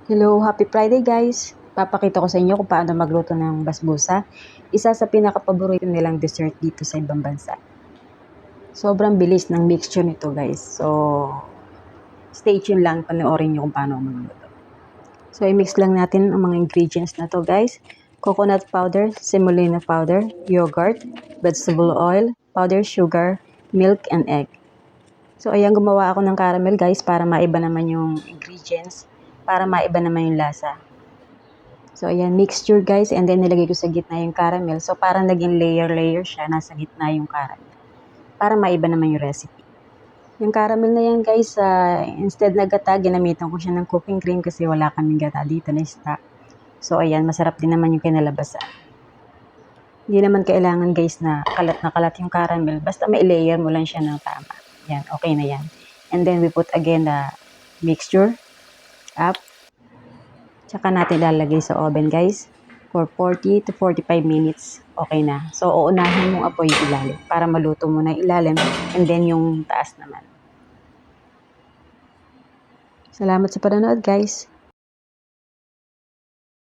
Hello, happy Friday guys! Papakita ko sa inyo kung paano magluto ng basbusa. Isa sa pinaka-paborito nilang dessert dito sa ibang bansa. Sobrang bilis ng mixture nito guys. So, stay tuned lang, panoorin nyo kung paano magluto. So, i-mix lang natin ang mga ingredients na to guys. Coconut powder, semolina powder, yogurt, vegetable oil, powdered sugar, milk, and egg. So, ayan, gumawa ako ng caramel guys para maiba naman yung ingredients, para maiba naman yung lasa. So, ayan, mixture guys, and then nilagay ko sa gitna yung caramel. So, parang naging layer-layer siya, nasa gitna yung caramel. Para maiba naman yung recipe. Yung caramel na yan guys, instead na gata, ginamitan ko siya ng cooking cream kasi wala kaming gata dito na stock. So, ayan, masarap din naman yung kinalabasan. Hindi naman kailangan guys na kalat yung caramel. Basta may layer mo lang siya ng tama. Yan, okay na yan. And then we put again the mixture up. Tsaka natin lalagay sa oven guys for 40 to 45 minutes. Okay na. So, uunahin mong apoy yung ilalim para maluto mo na ilalim and then yung taas naman. Salamat sa panonood guys.